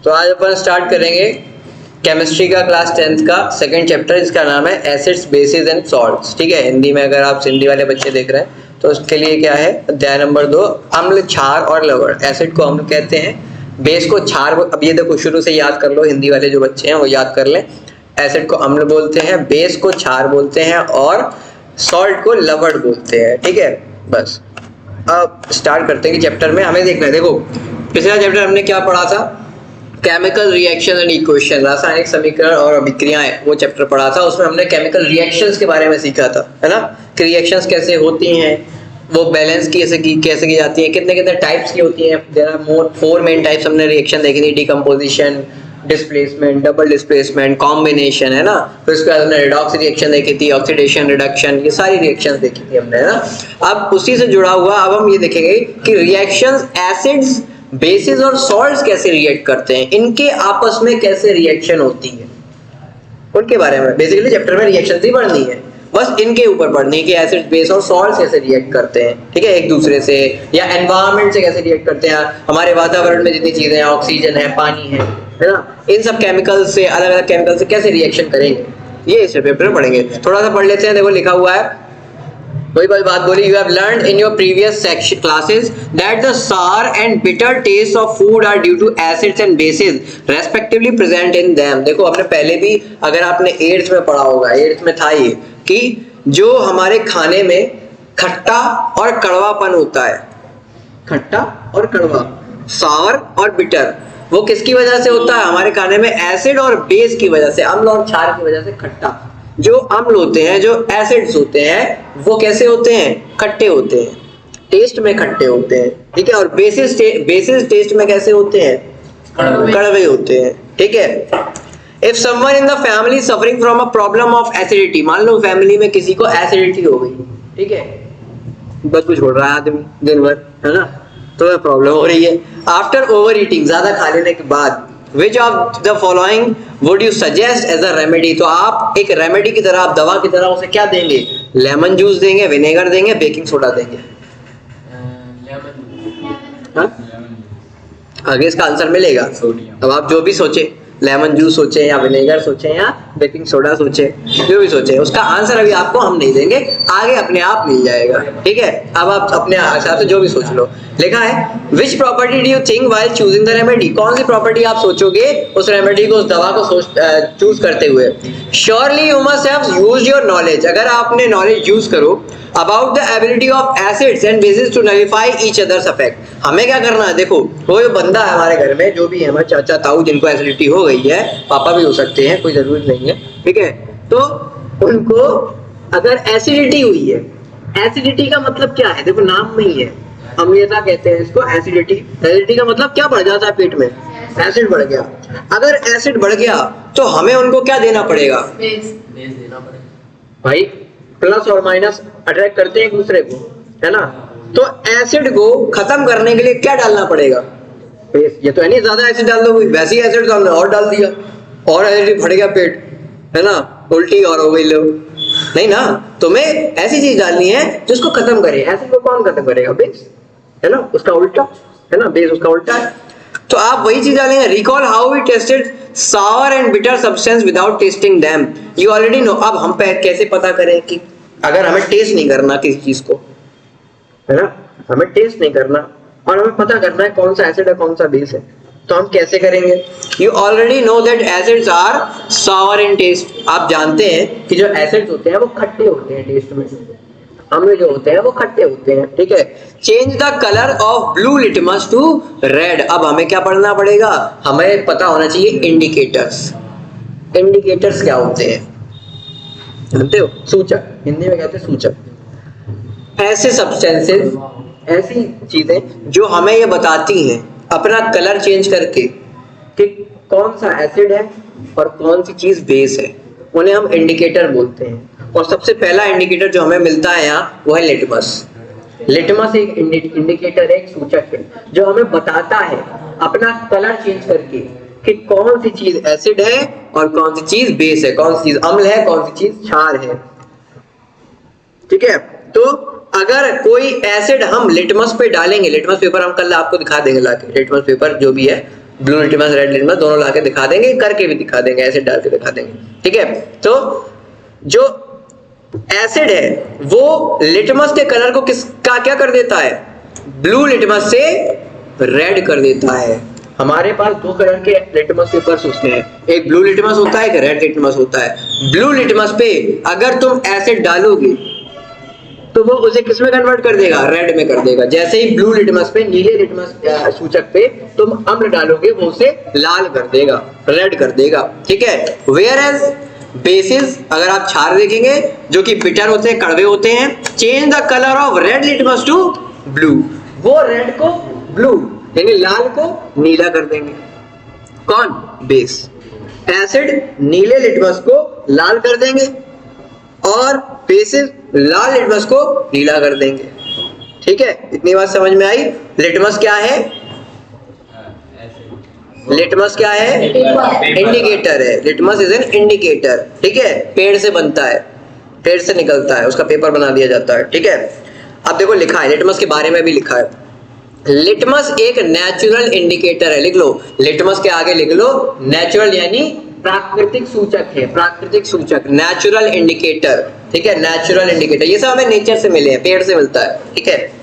तो आज अपन स्टार्ट करेंगे केमिस्ट्री का क्लास 10th का सेकंड चैप्टर, जिसका नाम है एसिड्स बेसिस एंड सॉल्ट्स। ठीक है, हिंदी में अगर आप हिंदी वाले बच्चे देख रहे हैं तो उसके लिए क्या है, अध्याय नंबर 2, अम्ल, क्षार और लवण। एसिड को अम्ल कहते हैं, बेस को क्षार। अब ये देखो शुरू से याद कर लो, हिंदी वाले जो बच्चे हैं वो याद कर लें। एसिड को अम्ल बोलते हैं, बेस को क्षार बोलते हैं और सॉल्ट को लवण बोलते हैं। ठीक है, बस अब स्टार्ट करते हैं कि चैप्टर में हमें देखना है। देखो पिछला चैप्टर हमने क्या पढ़ा था, केमिकल रिएक्शन एंड इक्वेशन, रासायनिक समीकरण और अभिक्रियाएं, वो चैप्टर पढ़ा था। उसमें हमने केमिकल रिएक्शंस के बारे में सीखा था, है ना, कि रिएक्शंस कैसे होती हैं, वो बैलेंस कैसे की जाती है, कितने कितने टाइप्स की होती हैं। There are more 4 main types हमने रिएक्शन देखी थी, decomposition, displacement, double displacement, combination, है ना। फिर उसके बाद हमने रिडॉक्स रिएक्शन देखी थी, ऑक्सीडेशन, रिडक्शन, ये सारी रिएक्शंस देखी थी हमने, है ना। अब उसी से जुड़ा हुआ अब हम ये देखेंगे कि रिएक्शंस एसिड्स, बेसिस और सॉल्ट्स कैसे रिएक्ट करते हैं, इनके आपस में कैसे रिएक्शन होती है, उनके बारे में बेसिकली चैप्टर में रिएक्शन ही पढ़नी है, बस इनके ऊपर पढ़नी है कि एसिड, बेस और सॉल्ट्स कैसे रिएक्ट करते हैं। ठीक है, एक दूसरे से या एनवायरनमेंट से कैसे रिएक्ट करते हैं, हमारे वातावरण में जितनी चीजें हैं, ऑक्सीजन है, पानी है ना, इन सब केमिकल से, अलग अलग केमिकल से कैसे रिएक्शन करेंगे, ये इस पेपर में पढ़ेंगे। थोड़ा सा पढ़ लेते हैं। देखो लिखा हुआ है, वही बात बोली, you have learned in your previous section classes that the sour and bitter taste of food are due to acids and bases respectively present in them। देखो हमने पहले भी, अगर आपने 8th में पढ़ा होगा, 8th में था ये, कि जो हमारे खाने में खट्टा और कड़वापन होता है, खट्टा और कड़वा, sour और bitter, वो किसकी वजह से होता है, हमारे खाने में एसिड और बेस की वजह से, अम्ल और क्षार की वजह से। खट्टा, जो अम्ल होते हैं, जो एसिड्स होते हैं, वो कैसे होते हैं, खट्टे होते हैं, टेस्ट में खट्टे होते हैं। ठीक है, और बेसिस टेस्ट में कैसे होते हैं, कड़वे होते हैं। ठीक है, if someone in the family suffering from a problem of acidity, मान लो फैमिली में किसी को एसिडिटी हो गई, ठीक है, बदबू छोड़ रहा है आदमी दिन भर, है ना, तो प्रॉब्लम हो रही है। आफ्टर ओवर ईटिंग, ज्यादा खा लेने के बाद, Which of the following would you suggest as a remedy? तो आप एक रेमेडी की तरह, आप दवा की तरह उसे क्या देंगे, लेमन जूस देंगे, विनेगर देंगे, बेकिंग सोडा देंगे? आगे इसका आंसर मिलेगा। अब आप जो भी सोचे, लेमन जूस सोचे या विनेगर सोचे या बेकिंग सोडा सोचे, जो भी सोचे, उसका आंसर अभी आपको हम नहीं देंगे, आगे अपने आप मिल जाएगा। ठीक है, अब आप अपने हिसाब से जो भी सोच लो। लिखा है, which property do you think while choosing the remedy, कौन सी प्रॉपर्टी आप सोचोगे उस रेमेडी को, उस दवा को चूज करते हुए। Surely you must have used your knowledge, अगर आपने नॉलेज यूज करो about the ability of acids and bases to nullify each other's effect. हमें क्या करना है, देखो वो जो बंदा है हमारे घर में, जो भी है, हमारे चाचा ताऊ जिनको एसिडिटी हो गई है, पापा भी हो सकते हैं, कोई जरूरत नहीं है, ठीक है, तो उनको अगर एसिडिटी हुई है, एसिडिटी का मतलब क्या है, देखो नाम में ही है, अम्लता कहते हैं इसको, एसिडिटी। एसिडिटी का मतलब क्या बढ़ जाता है पेट में, एसिड बढ़ गया। अगर एसिड बढ़ गया तो हमें उनको क्या देना पड़ेगा, बेस देना पड़ेगा। भाई प्लस और माइनस अट्रैक्ट करते हैं एक दूसरे को, है ना, तो एसिड को खत्म करने के लिए क्या डालना पड़ेगा, बेस। ये तो है नहीं ज्यादा एसिड डाल दो, वैसे ही एसिड डालना और डाल दिया और एसिड फट गया पेट, है ना, उल्टी और हो गई, लो नहीं ना, तुम्हें ऐसी चीज डालनी है जिसको खत्म करे। एसिड को कौन खत्म करेगा, बेस, है ना, उसका उल्टा, है ना, बेस उसका उल्टा है, तो आप वही चीज डालेंगे। Recall how we tested sour and bitter substance without tasting them, you already know। अब हम कैसे पता करें कि अगर हमें टेस्ट नहीं करना किसी चीज को, है ना, हमें टेस्ट नहीं करना और हमें पता करना है कौन सा एसिड है कौन सा बेस है, तो हम कैसे करेंगे। You already know that acids are sour in taste, आप जानते हैं कि जो एसिड्स होते हैं वो खट्टे होते हैं टेस्ट में, अम्ल जो होते हैं वो खट्टे होते हैं। ठीक है, change the colour of blue litmus to red. अब हमें क्या पढ़ना पड़ेगा, हमें पता होना चाहिए इंडिकेटर्स। इंडिकेटर्स क्या होते हैं, जानते हो, सूचक, हिंदी में कहते हैं सूचक। ऐसे सब्सटेंसेस, ऐसी चीजें जो हमें ये बताती हैं अपना कलर चेंज करके कि कौन सा एसिड है और कौन सी चीज बेस है, उन्हें हम इंडिकेटर बोलते हैं। और सबसे पहला इंडिकेटर जो हमें मिलता है यहाँ, वो है लिटमस। लिटमस एक इंडिकेटर है, एक सूचक है, जो हमें बताता है अपना कलर चेंज करके कि कौन सी चीज एसिड है और कौन सी चीज बेस है, कौन सी चीज अम्ल है, कौन सी चीज क्षार है। ठीक है, तो अगर कोई एसिड हम लिटमस पे डालेंगे, लिटमस पेपर हम कल आपको दिखा देंगे लाके, लिटमस पेपर जो भी है ब्लू लिटमस रेड लिटमस दोनों लाके दिखा देंगे, करके भी दिखा देंगे, एसिड डाल के दिखा देंगे। ठीक है, तो जो एसिड है वो लिटमस के कलर को किसका क्या कर देता है, ब्लू लिटमस से रेड कर देता है। हमारे पास दो कलर के लिटमस पेपर्स होते हैं, एक ब्लू लिटमस होता है, एक रेड लिटमस होता है। ब्लू लिटमस पे अगर तुम एसिड डालोगे तो वो उसे किस में कन्वर्ट कर देगा, रेड में कर देगा। जैसे ही ब्लू लिटमस पे, नीले लिटमस सूचक पे तुम अम्ल डालोगे वो उसे लाल कर देगा, रेड कर देगा। ठीक है, वेयर एज बेसिस अगर आप क्षार देखेंगे जो कि बिटर होते हैं, कड़वे होते हैं, change the colour of red litmus to blue, वो रेड को ब्लू यानी लाल को नीला कर देंगे। कौन, बेस। एसिड नीले लिटमस को लाल कर देंगे और बेसिस लाल लिटमस को नीला कर देंगे। ठीक है, इतनी बात समझ में आई। लिटमस क्या है, लिटमस क्या है, इंडिकेटर है। Litmus is an indicator. ठीक है, पेड़ से बनता है, पेड़ से निकलता है, उसका पेपर बना दिया जाता है। ठीक है, अब देखो लिखा है लिटमस के बारे में भी लिखा है, लिटमस एक नेचुरल इंडिकेटर है। लिख लो, लिटमस के आगे लिख लो नेचुरल यानी प्राकृतिक सूचक है, प्राकृतिक सूचक, नेचुरल इंडिकेटर। ठीक है, नेचुरल इंडिकेटर, ये सब हमें नेचर से मिले हैं, पेड़ से मिलता है। ठीक है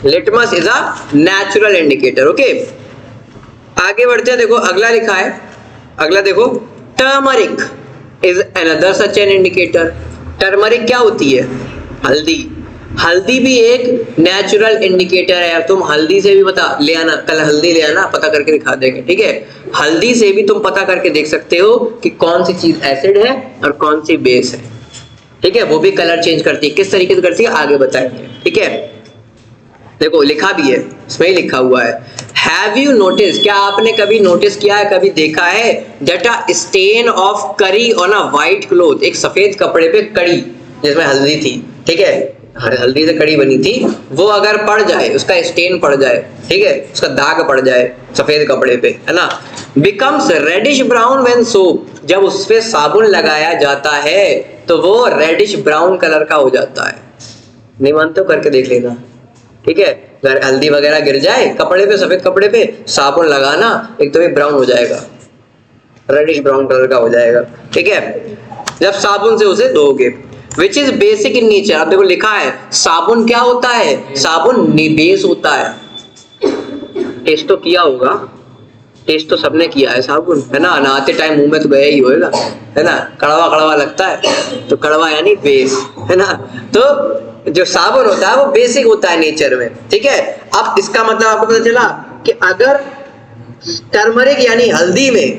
litmus is a natural indicator. Okay, आगे बढ़ते हैं। देखो अगला लिखा है, अगला देखो, turmeric is another such an indicator. Turmeric क्या होती है, हल्दी। हल्दी भी एक नेचुरल इंडिकेटर है। तुम हल्दी से भी पता ले आना, कल हल्दी ले आना, पता करके दिखा देंगे। ठीक है, हल्दी से भी तुम पता करके देख सकते हो कि कौन सी चीज एसिड है और कौन सी बेस है। ठीक है, वो भी कलर चेंज करती है, किस तरीके से करती है आगे बताएंगे। ठीक है, देखो लिखा भी है, इसमें ही लिखा हुआ है, हैव यू नोटिस, क्या आपने कभी नोटिस किया है, कभी देखा है, दैट अ स्टेन ऑफ करी ऑन अ व्हाइट क्लोथ, एक सफेद कपड़े पे कड़ी जिसमें हल्दी थी, ठीक है, हल्दी से कड़ी बनी थी, वो अगर पड़ जाए, उसका स्टेन पड़ जाए, ठीक है, उसका दाग पड़ जाए सफेद कपड़े पे, है ना, becomes reddish brown when soap, जब उस पे साबुन लगाया जाता है तो वो रेडिश ब्राउन कलर का हो जाता है। नहीं मानते हो, करके देख लेना। ठीक है, अगर हल्दी वगैरह गिर जाए कपड़े पे, सफेद कपड़े पे, साबुन लगाना, एक तो ये ब्राउन हो जाएगा, रेडिश ब्राउन कलर का हो जाएगा। ठीक है, जब साबुन से उसे धोगे, which is basic in nature. आप देखो लिखा है साबुन क्या होता है, साबुन बेस होता है। टेस्ट तो किया होगा, टेस्ट तो सबने किया है साबुन, है ना, नहाते टाइम मुंह में तो गया ही होएगा, है ना, कड़वा कड़वा लगता है, तो कड़वा यानी बेस, है ना। तो जो साबुन होता है वो बेसिक होता है नेचर में। ठीक है, अब इसका मतलब आपको पता चला कि अगर टर्मरिक यानी हल्दी में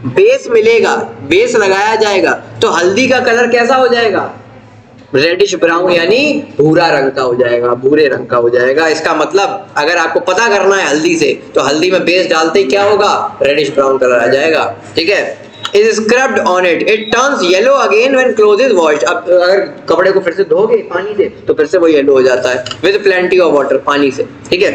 बेस मिलेगा, बेस लगाया जाएगा, तो हल्दी का कलर कैसा हो जाएगा, रेडिश ब्राउन यानी भूरा रंग का हो जाएगा, भूरे रंग का हो जाएगा। इसका मतलब अगर आपको पता करना है हल्दी से, तो हल्दी में बेस डालते ही क्या होगा, रेडिश ब्राउन कलर आ जाएगा। ठीक है, is scrubbed on it, it turns yellow again when clothes is washed। अब अगर कपड़े को फिर से धोगे पानी से तो फिर से वो येलो हो जाता है, with plenty of water, पानी से। ठीक है,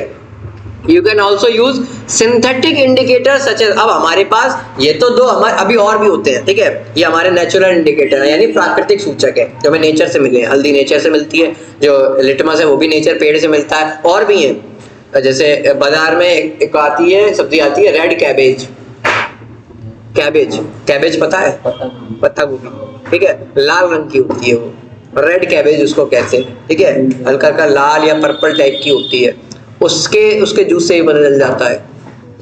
you can also use synthetic indicators such as, अब हमारे पास ये तो दो हमारे अभी और भी होते हैं। ठीक है, ये हमारे नेचुरल इंडिकेटर है यानी प्राकृतिक सूचक है जो हमें नेचर से मिले हैं। हल्दी नेचर से मिलती है, जो लिटमस है वो भी नेचर पेड़ से मिलता है, और भी है, जैसे बाजार में एक आती है सब्जी आती है रेड कैबेज, कैबेज, कैबेज पता है, पत्ता गोभी, ठीक है, लाल रंग की होती है वो, रेड कैबेज उसको कहते हैं। ठीक है, हल्का हल्का लाल या पर्पल टाइप की होती है, उसके जूस से ही बदल जाता है।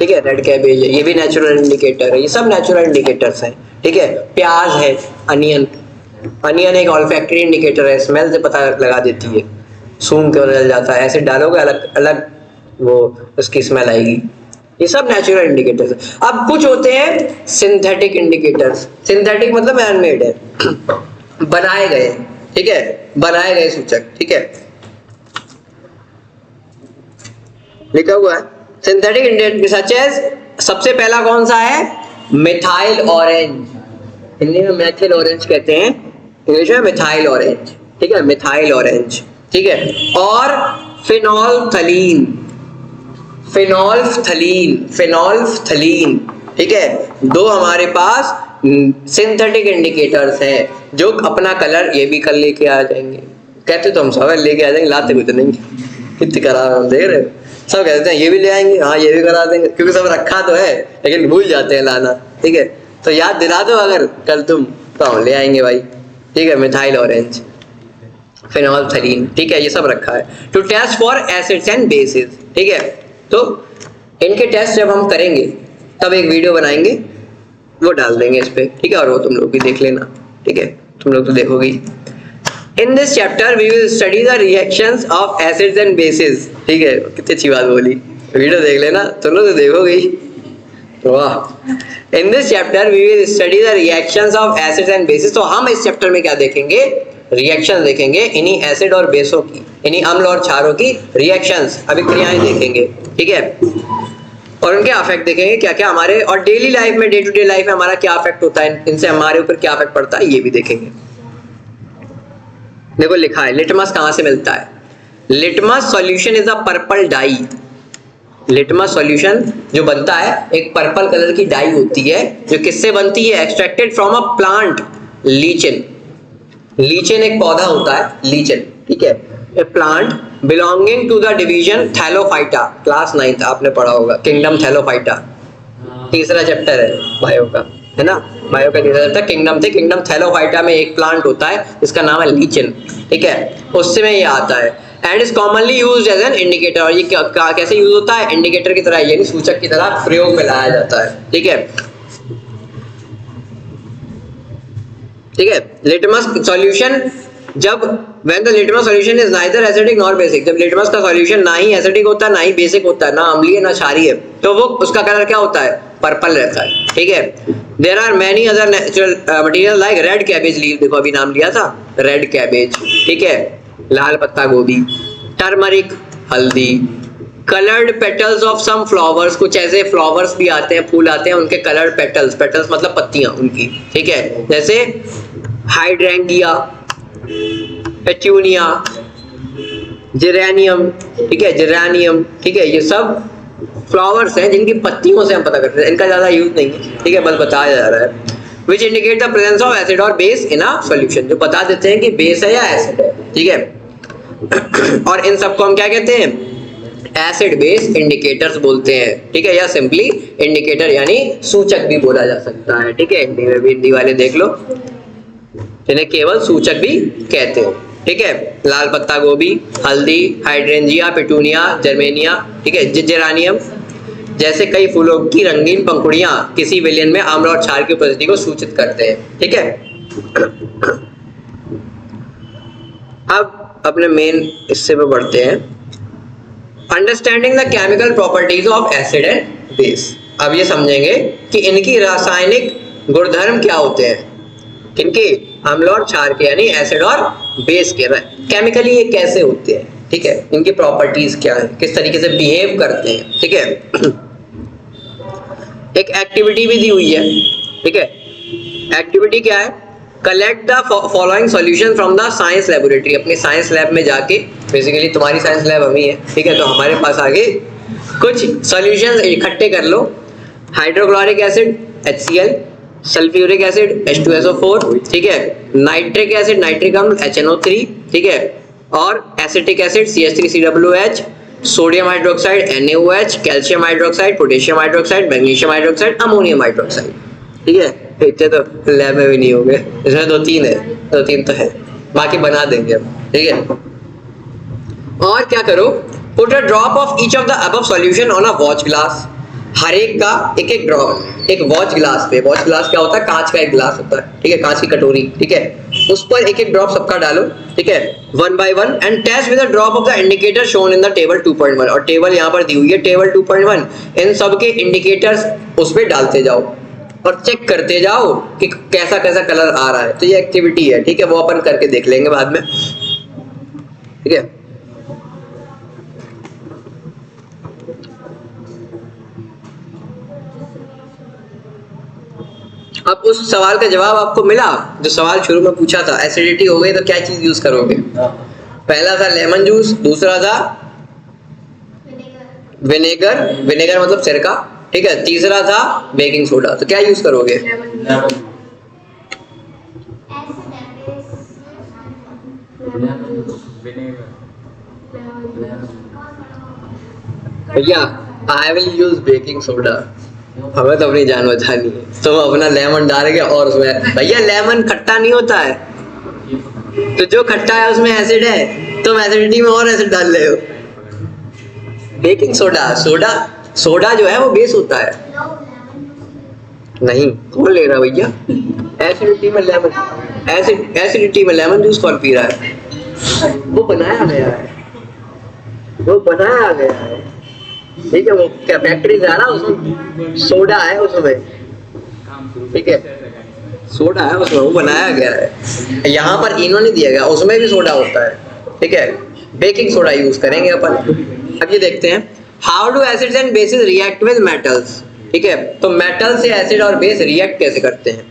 ठीक है, रेड कैबेज है, ये भी नेचुरल इंडिकेटर है, ये सब नेचुरल इंडिकेटर्स हैं। ठीक है, प्याज है, अनियन, अनियन एक ऑल्फैक्टरी इंडिकेटर है, स्मेल से पता लगा देती है, सूंघ के बदल जाता है, ऐसे डालोगे अलग अलग वो उसकी स्मेल आएगी। ये सब नेचुरल इंडिकेटर्स है। अब कुछ होते हैं सिंथेटिक इंडिकेटर्स, सिंथेटिक मतलब मैनमेड है, बनाए गए। ठीक है, बनाए गए सूचक। ठीक है, लिखा हुआ है सिंथेटिक इंडिकेटर सच एज, सबसे पहला कौन सा है, मिथाइल ऑरेंज, हिंदी में मैथिल ऑरेंज कहते हैं, इंग्लिश में मिथाइल ऑरेंज। ठीक है, मिथाइल ऑरेंज। ठीक है, और फिनोल्फ्थलीन, फिनोल्फ्थलीन, फिनोल्फ्थलीन। ठीक है, दो हमारे पास सिंथेटिक इंडिकेटर्स हैं जो अपना कलर ये भी कल लेके आ जाएंगे। कहते तो हम सब लेके आ जाएंगे, लाते भी तो नहीं। कितनी खराब हम देख रहे हो। सब कहते हैं ये भी ले आएंगे, हाँ ये भी करा देंगे, क्योंकि सब रखा तो है लेकिन भूल जाते हैं लाना। ठीक है, तो याद दिला दो अगर कल तुम, तो हम ले आएंगे भाई। ठीक है, मिथाइल ऑरेंज, फेनोल्फथालीन, ठीक है, ये सब रखा है। To test for acids and bases. ठीक है, तो इनके टेस्ट जब हम करेंगे तब एक वीडियो बनाएंगे, वो डाल देंगे इस पे। ठीक है, और वो तुम लोग भी देख लेना। ठीक है, तुम लोग तो देखोगे। In this chapter we will study the reactions of acids and bases. ठीक है, कितनी अच्छी बात बोली, वीडियो देख लेना, तुम लोग तो देखोगे ही। वाह। In this chapter we will study the reactions of acids and bases. तो हम इस चैप्टर में क्या देखेंगे? रिएक्शन देखेंगे इन्हीं एसिड और बेसों की, इन्हीं अम्ल और क्षारों की रिएक्शंस, अभिक्रियाएं देखेंगे। ठीक है, और उनके अफेक्ट देखेंगे क्या क्या हमारे, और डेली लाइफ में, डे टू डे लाइफ में हमारा क्या अफेक्ट होता है, इनसे हमारे ऊपर क्या अफेक्ट पड़ता है, ये भी देखेंगे। देखो लिखा है लिटमस कहां से मिलता है। Litmus solution is a purple dye. Litmus solution जो बनता है, एक पर्पल कलर की डाई होती है, जो किससे बनती है? Extracted from a plant, lichen. Lichen एक पौधा होता है, लीचेन। ठीक है, a plant belonging to the division thallophyta. Class 9th आपने पढ़ा होगा, किंगडम थैलोफाइटा, तीसरा चैप्टर है बायो का, है ना। बायो का तीसरा चैप्टर किंगडम थे। किंगडम थैलोफाइटा में एक प्लांट होता है जिसका नाम है लीचेन। ठीक है, उससे में ये आता है। And is commonly used as an indicator. और ये कैसे यूज होता है? इंडिकेटर की तरह, यानी सूचक की तरह प्रयोग में लाया जाता है। ठीक है, ठीक है। लिटमस सॉल्यूशन, जब when the litmus solution is neither acidic nor basic, जब लिटमस का सॉल्यूशन ना ही एसिडिक होता है ना ही बेसिक होता है, ना अम्लीय ना क्षारीय, तो वो उसका कलर क्या होता है? पर्पल रहता है। ठीक है, there are many other natural material like red cabbage leave, देखो अभी नाम लिया था, रेड कैबेज। ठीक है, लाल पत्ता गोभी, टर्मरिक हल्दी, coloured petals of some flowers, कुछ ऐसे फ्लावर्स भी आते हैं, फूल आते हैं, उनके कलर्ड पेटल्स, पेटल्स मतलब पत्तियां उनकी। ठीक है, जैसे हाइड्रेंगिया, पेट्यूनिया, जेरेनियम। ठीक है, जेरेनियम। ठीक है, ये सब फ्लावर्स हैं जिनकी पत्तियों से हम पता करते हैं, इनका ज्यादा यूज नहीं है। ठीक है, बस बताया जा रहा है। Which indicate the presence of acid और बेस इन अ सॉल्यूशन, जो बता देते हैं कि बेस है या एसिड है। ठीक है, और इन सबको हम क्या कहते हैं? एसिड बेस इंडिकेटर्स बोलते हैं। ठीक है, या सिंपली इंडिकेटर यानी सूचक भी बोला जा सकता है। ठीक है, हिंदी में भी, हिंदी वाले देख लो, जिन्हें केवल सूचक भी कहते हैं। ठीक है, लाल पत्ता गोभी, हल्दी, हाइड्रेंजिया, पेटूनिया, जर्मेनिया, ठीक है, जेरानियम जैसे कई फूलों की रंगीन पंखुड़ियां किसी विलयन में अम्ल और क्षार की उपस्थिति को सूचित करते हैं। ठीक है, अब अपने मेन हिस्से पे बढ़ते हैं, understanding the chemical properties of acid and base. अब ये समझेंगे कि इनकी रासायनिक गुणधर्म क्या होते हैं, इनके अम्ल और क्षार के, यानी एसिड और बेस के, केमिकली ये कैसे होते हैं। ठीक है, इनकी प्रॉपर्टीज क्या है, किस तरीके से बिहेव करते हैं। ठीक है, एक एक्टिविटी भी दी हुई है। ठीक है, एक्टिविटी क्या है? Collect the following solution from the science laboratory. अपने साइंस लैब में जाके, बेसिकली तुम्हारी साइंस लैब हम ही है। ठीक है, तो हमारे पास आगे कुछ सॉल्यूशंस इकट्ठे कर लो। Hydrochloric acid HCl, sulphuric acid H2SO4, ठीक है, नाइट्रिक एसिड, नाइट्रिक अम्ल HNO3, ठीक है, और acetic acid CH3COOH, sodium hydroxide NaOH, calcium hydroxide, potassium hydroxide, magnesium hydroxide, ammonium hydroxide. ठीक है, इतने तो लैब में भी नहीं होंगे, इसमें 2-3 है, 2-3 तो है, बाकी बना देंगे हम। ठीक है, और क्या करो, put a drop of each of the above solution on a watch glass. हर एक का एक एक ड्रॉप एक वॉच ग्लास पे, वॉच ग्लास क्या होता है? कांच का एक ग्लास होता है। ठीक है, कांच की कटोरी। ठीक है, उस पर एक एक ड्रॉप सबका डालो। ठीक है, 1 by 1 and test with a drop of the indicator shown in the table 2.1। और टेबल यहाँ पर दी हुई है, टेबल 2.1, इन सब के इंडिकेटर्स उस पे डालते जाओ और चेक करते जाओ कि कैसा कैसा कलर आ रहा है। तो ये एक्टिविटी है। ठीक है, वो अपन करके देख लेंगे बाद में। ठीक है, अब उस सवाल का जवाब आपको मिला जो सवाल शुरू में पूछा था, एसिडिटी हो गई तो क्या चीज यूज करोगे? पहला था लेमन जूस, दूसरा था विनेगर, विनेगर मतलब सिरका। ठीक है, तीसरा था बेकिंग सोडा। तो क्या यूज करोगे? भैया I will use baking soda, हमें तो अपनी जान बचानी है। तो अपना लेमन डाल के और उसमें, भैया लेमन खट्टा नहीं होता है, तो जो खट्टा है उसमें एसिड है, तुम एसिडिटी में और एसिड डाल रहे हो। बेकिंग सोडा, सोडा जो है वो बेस होता है। नहीं, कौन ले रहा है भैया? एसिडिटी में लेमन, एसिडिटी में लेमन जूस कौन पी रहा है? वो बनाया गया है, वो बनाया गया है, ठीक है। वो क्या फैक्ट्री से आ रहा, उसमें सोडा है उसमें, ठीक है, सोडा है उसमें, वो बनाया गया है। यहाँ पर इनो नहीं दिया गया, उसमें भी सोडा होता है, ठीक है। बेकिंग सोडा यूज करेंगे अपन। अब ये देखते हैं, how do acids and basis react with metals, ठीक है। तो मेटल से एसिड और बेस रिएक्ट कैसे करते हैं?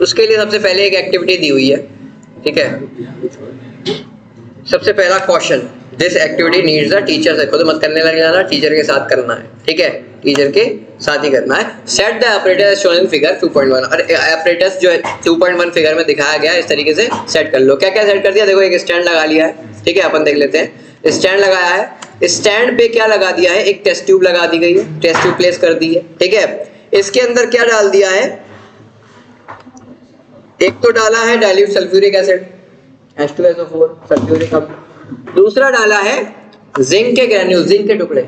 उसके लिए सबसे पहले एक एक्टिविटी दी हुई है, ठीक है। सबसे पहला question, this activity needs a teacher, से खुद मत करने लग जाना, टीचर के साथ करना है, ठीक है, टीचर के साथ ही करना है। Set the apparatus shown in figure 2.1, और apparatus जो है 2.1 फिगर में दिखाया गया है, इस तरीके से सेट कर लो। क्या क्या सेट कर दिया? देखो एक स्टैंड लगा लिया है, ठीक है, अपन देख लेते हैं। स्टैंड लगाया है, स्टैंड पे क्या लगा दिया है? एक टेस्ट ट्यूब लगा दी गई है, टेस्ट ट्यूब प्लेस कर दी है, ठीक है। इसके अंदर क्या डाल दिया है? एक तो डाला है dilute sulphuric acid H2SO4 sulphuric अम्ल, दूसरा डाला है जिंक के ग्रैन्यूल, जिंक के टुकड़े,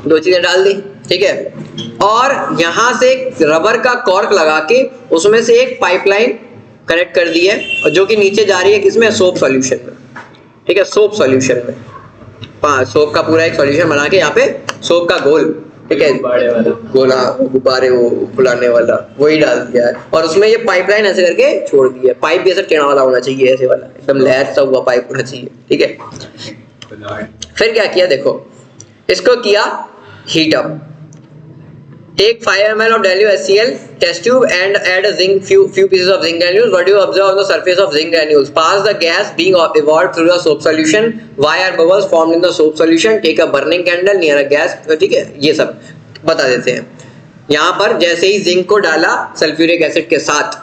दो चीजें डाल दी, ठीक है। और यहां से एक रबर का कॉर्क लगा के उसमें से एक पाइपलाइन कनेक्ट कर दी है, और जो कि नीचे जा रही है किसमें? सोप सॉल्यूशन में, ठीक है, सोप सॉल्यूशन में। सोप का पूरा एक सॉल्यूशन बना के यहाँ पे सोप का गोल, ठीक है, गोला गुब्बारे वो फुलाने वाला, वही डाल दिया है। और उसमें ये पाइपलाइन ऐसे करके छोड़ दी है। पाइप भी ऐसा टेढ़ा वाला होना चाहिए, ऐसे वाला एकदम लहर सा हुआ पाइप होना चाहिए, ठीक है। फिर क्या किया? देखो, इसको किया heat up. Take 5 ml of dilute HCl test tube and add a few pieces of zinc granules. What do you observe on the surface of zinc granules? Pass the gas being evolved through the soap solution. Why are bubbles formed in the soap solution? Take a burning candle near a gas. ठीक है, ये सब बता देते हैं। यहाँ पर जैसे ही जिंक को डाला सल्फ्यूरिक एसिड के साथ,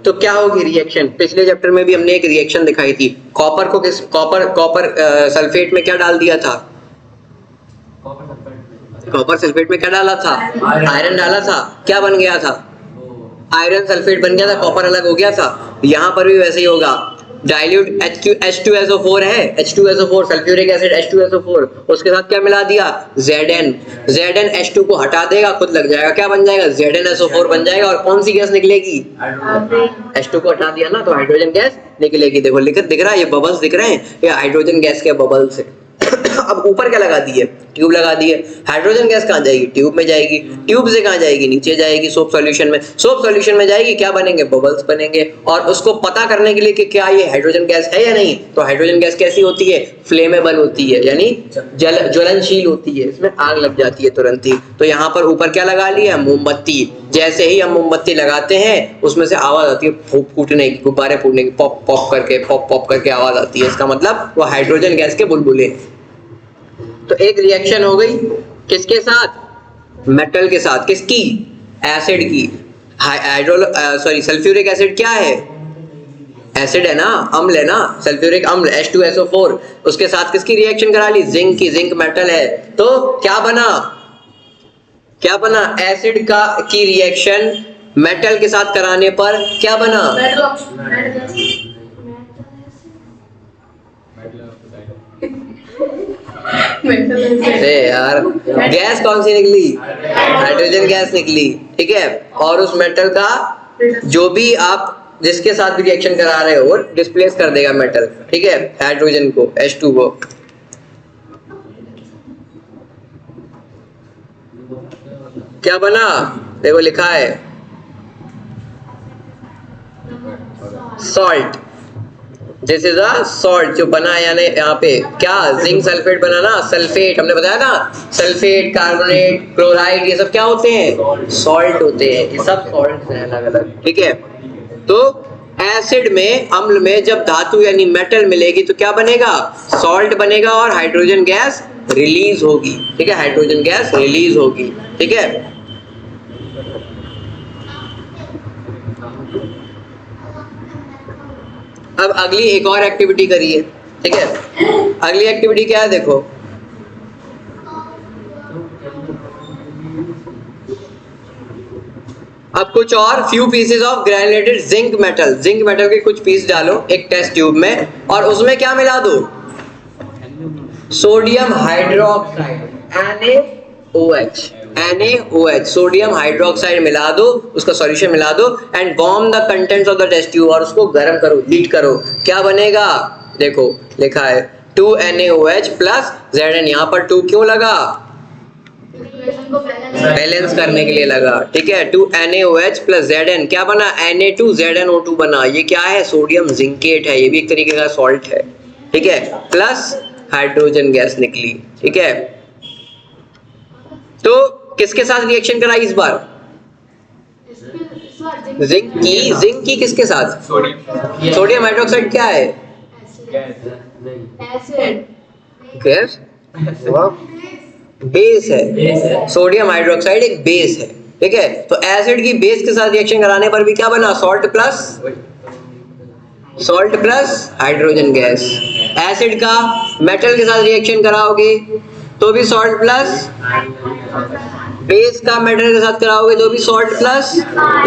तो क्या होगी रिएक्शन? पिछले चैप्टर में भी हमने एक रिएक्शन दिखाई थी। कॉपर को कॉपर सल्फेट में क्या डाल दिया था? कॉपर सल्फेट में क्या डाला था? आयरन डाला था। क्या बन गया था? आयरन सल्फेट बन गया था, कॉपर अलग हो गया था। यहाँ पर भी वैसे ही होगा। डाइल्यूट H2SO4 है, H2SO4 सल्फ्यूरिक एसिड H2SO4, उसके साथ क्या मिला दिया? Zn H2 को हटा देगा, खुद लग जाएगा, क्या बन जाएगा? ZnSO4 बन जाएगा। और कौन सी गैस निकलेगी? H2 को हटा दिया ना, तो हाइड्रोजन गैस निकलेगी। देखो दिख रहा है, ये बबल्स दिख रहे हैं, ये हाइड्रोजन गैस के बबल्स है। अब ऊपर क्या लगा दिए? ट्यूब लगा दिए। हाइड्रोजन गैस कहाँ जाएगी? ट्यूब में जाएगी। ट्यूब से कहाँ जाएगी? नीचे जाएगी सोप सॉल्यूशन में। सोप सॉल्यूशन में जाएगी, क्या बनेंगे? बबल्स बनेंगे। और उसको पता करने के लिए कि क्या ये हाइड्रोजन गैस है या नहीं, तो हाइड्रोजन गैस कैसी होती है? फ्लेमेबल होती है, यानी ज्वलनशील होती है, इसमें आग लग जाती है तुरंत ही। तो यहाँ पर ऊपर क्या लगा लिया? मोमबत्ती। जैसे ही हम मोमबत्ती लगाते हैं, उसमें से आवाज आती है फूटने की, गुब्बारे फूटने की, पॉप पॉप करके आवाज आती है। इसका मतलब वो हाइड्रोजन गैस के बुलबुले। तो एक रिएक्शन हो गई, किसके साथ? मेटल के साथ। किसकी? एसिड की। सल्फ्यूरिक एसिड क्या है? एसिड है ना, अम्ल है ना, सल्फ्यूरिक अम्ल H2SO4, उसके साथ किसकी रिएक्शन करा ली? जिंक की। जिंक मेटल है, तो क्या बना? एसिड की रिएक्शन मेटल के साथ कराने पर क्या बना? यार गैस कौन सी निकली? हाइड्रोजन गैस निकली, ठीक है। और उस मेटल का जो भी आप जिसके साथ भी रिएक्शन करा रहे हो, डिस्प्लेस कर देगा मेटल, ठीक है, हाइड्रोजन को, H2 को। क्या बना? देखो लिखा है salt. This is a salt जो बना, यानी यहाँ पे क्या? जिंक सल्फेट बना ना, सल्फेट हमने बताया ना, सल्फेट, कार्बोनेट, क्लोराइड, ये सब क्या होते हैं? सॉल्ट होते हैं। ये सब सॉल्ट हैं अलग अलग, ठीक है। तो एसिड में, अम्ल में जब धातु यानी मेटल मिलेगी तो क्या बनेगा? सॉल्ट बनेगा और हाइड्रोजन गैस रिलीज होगी, ठीक है, हाइड्रोजन गैस रिलीज होगी, ठीक है। अब अगली एक और एक्टिविटी करिए, ठीक है। अगली एक्टिविटी क्या है देखो, अब कुछ और few pieces of granulated zinc metal के कुछ पीस डालो एक टेस्ट ट्यूब में, और उसमें क्या मिला दो, sodium hydroxide NaOH sodium hydroxide मिला दो, उसका सॉल्यूशन मिला दो, and warm the contents of the test tube, और उसको गर्म करो, हीट करो। क्या बनेगा, देखो लिखा है 2NaOH प्लस Zn। यहाँ पर 2 क्यों लगा, बैलेंस करने के लिए लगा, ठीक है। 2NaOH प्लस Zn क्या बना, Na2ZnO2 बना। ये क्या है, सोडियम जिंकेट है, ये भी एक तरीके का सॉल्ट है, ठीक है, प्लस हाइड्रोजन गैस निकली, ठीक है। तो किसके साथ रिएक्शन कराई इस बार, जिंक की किसके साथ, सोडियम हाइड्रोक्साइड क्या है, गैस, बेस है, सोडियम हाइड्रोक्साइड एक बेस है, ठीक है। तो एसिड की बेस के साथ रिएक्शन कराने पर भी क्या बना, salt plus hydrogen gas. Acid का मेटल के साथ रिएक्शन कराओगे तो भी सॉल्ट प्लस, बेस का मेटल के साथ कराओगे तो भी सॉल्ट प्लस,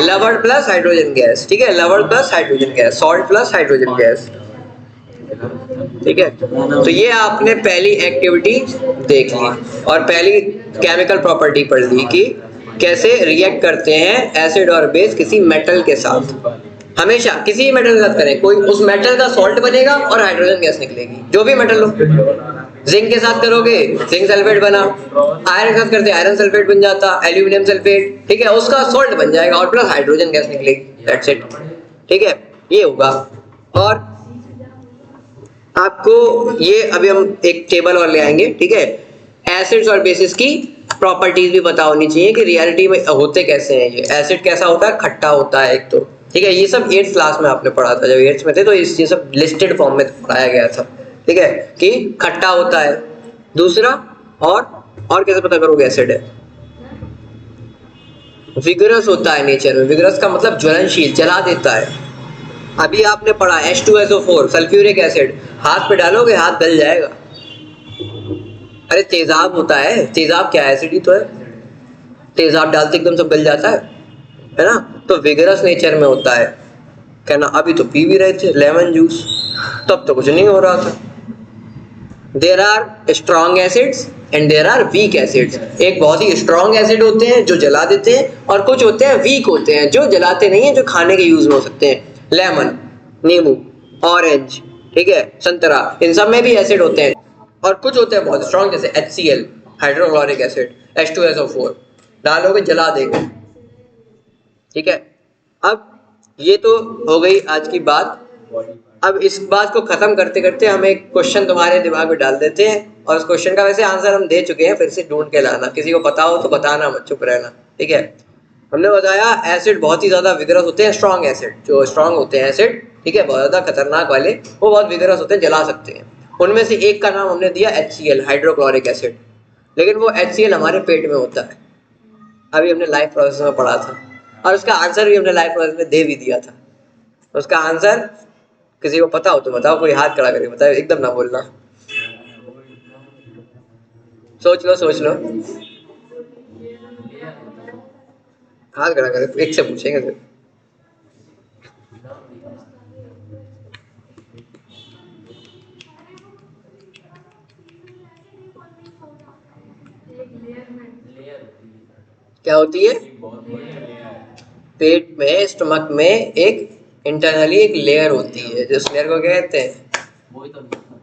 लवण प्लस हाइड्रोजन गैस, ठीक है, लवण plus hydrogen gas, salt plus hydrogen gas, ठीक है। तो ये आपने पहली एक्टिविटी देख ली, और पहली केमिकल प्रॉपर्टी पढ़ ली कि कैसे रिएक्ट करते हैं एसिड और बेस किसी मेटल के साथ। हमेशा किसी भी मेटल के साथ करें, कोई उस मेटल का सॉल्ट बनेगा और हाइड्रोजन गैस निकलेगी, जो भी मेटल हो। जिंक के साथ करोगे जिंक सल्फेट बना, आयरन के साथ करते आयरन सल्फेट बन जाता, एल्यूमिनियम सल्फेट, ठीक है, उसका सॉल्ट बन जाएगा और प्लस हाइड्रोजन गैस निकलेगी, दैट्स इट, ठीक है, ये होगा। और आपको ये अभी हम एक टेबल और ले आएंगे, ठीक है। एसिड्स और बेसिस की प्रॉपर्टीज भी पता होनी चाहिए कि रियलिटी में होते कैसे हैं। ये एसिड कैसा होता है, खट्टा होता है एक तो, ठीक है। ये सब 8th क्लास में आपने पढ़ा था, जब 8th में थे तो ये सब लिस्टेड फॉर्म में पढ़ाया गया था, ठीक है, कि खट्टा होता है। दूसरा और कैसे पता करोगे एसिड है, विगरस होता है नेचर में। विगरस का मतलब ज्वलनशील, जला देता है। अभी आपने पढ़ा H2SO4 सल्फ्यूरिक एसिड, हाथ पे डालोगे हाथ गल जाएगा। अरे तेजाब होता है, तेजाब क्या एसिड ही तो है, तेजाब डालते एकदम सब गल जाता है ना। तो विगरस नेचर में होता है। कहना अभी तो पी भी रहे थे लेमन जूस, तब तो कुछ नहीं हो रहा था। There are strong acids and there are weak acids. एक बहुत ही स्ट्रॉन्ग एसिड होते हैं जो जला देते हैं, और कुछ होते हैं वीक होते हैं जो जलाते नहीं है, जो खाने के यूज में हो सकते हैं। लेमन, नींबू, ऑरेंज, ठीक है, संतरा, इन सब में भी एसिड होते हैं। और कुछ होते हैं बहुत स्ट्रॉन्ग, जैसे HCl हाइड्रोक्लोरिक एसिड, H2SO4 डालोगे जला देगा, ठीक है। अब ये तो हो गई आज की बात। अब इस बात को खत्म करते करते हम एक क्वेश्चन तुम्हारे दिमाग में डाल देते हैं, और उस क्वेश्चन का वैसे आंसर हम दे चुके हैं, फिर से ढूंढ के लाना। किसी को पता हो तो बताना मत, चुप रहना, ठीक है। हमने बताया एसिड बहुत ही ज्यादा विगरस होते हैं, स्ट्रॉन्ग एसिड, जो स्ट्रॉन्ग होते हैं एसिड, ठीक है, बहुत ज्यादा खतरनाक वाले, वो बहुत विगरस होते हैं, जला सकते हैं। उनमें से एक का नाम हमने दिया HCl हाइड्रोक्लोरिक एसिड, लेकिन वो HCl हमारे पेट में होता है। अभी हमने लाइफ प्रोसेस में पढ़ा था, और उसका आंसर भी हमने लाइफ प्रोसेस में दे भी दिया था। उसका आंसर किसी को पता हो तो बताओ, कोई हाथ खड़ा करके बताओ, एकदम ना बोलना, सोच लो, हाथ खड़ा करके एक से पूछेंगे फिर। क्या होती है, पेट में, स्टमक में एक इंटरनली एक लेयर होती है, जिस लेयर को क्या कहते हैं,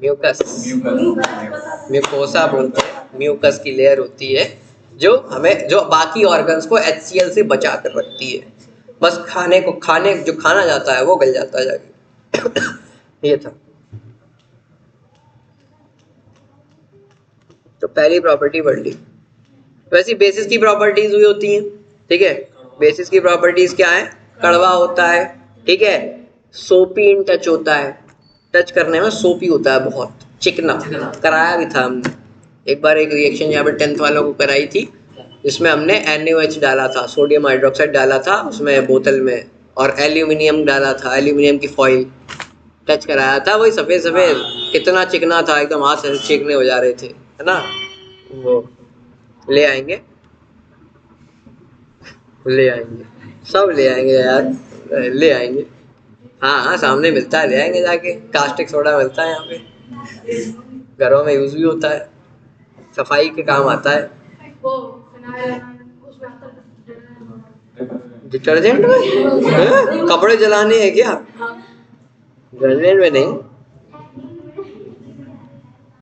म्यूकस, म्यूकोसा बोलते हैं। म्यूकस की लेयर होती है जो बाकी ऑर्गन्स को HCl से बचा कर रखती है। बस जो खाना जाता है वो गल जाता है जाके। ये था। तो पहली प्रॉपर्टी पढ़ ली। वैसे बेसिस की प्रॉपर्टीज हुई होती हैं, ठीक है। बेसिस की प्रॉपर्टीज क्या है, कड़वा होता है, ठीक है, सोपी इन टच होता है, टच करने में सोपी होता है, बहुत चिकना। कराया भी था हमने एक बार, एक रिएक्शन यहाँ पर 10th वालों को कराई थी, जिसमें हमने NaOH डाला था, सोडियम हाइड्रोक्साइड डाला था उसमें बोतल में, और एल्यूमिनियम डाला था, एल्यूमिनियम की फॉइल, टच कराया था, वही सफेद सफेद कितना चिकना था, एकदम हाथ से चिकने हो जा रहे थे, है ना। वो ले आएंगे, ले आएंगे, सब ले आएंगे यार, ले आएंगे। हाँ हाँ सामने मिलता है, ले आएंगे जाके, कास्टिक सोडा मिलता है यहाँ पे, घरों में यूज भी होता है, सफाई के काम आता है। डिटर्जेंट में? कपड़े जलाने हैं क्या? डिटर्जेंट में नहीं।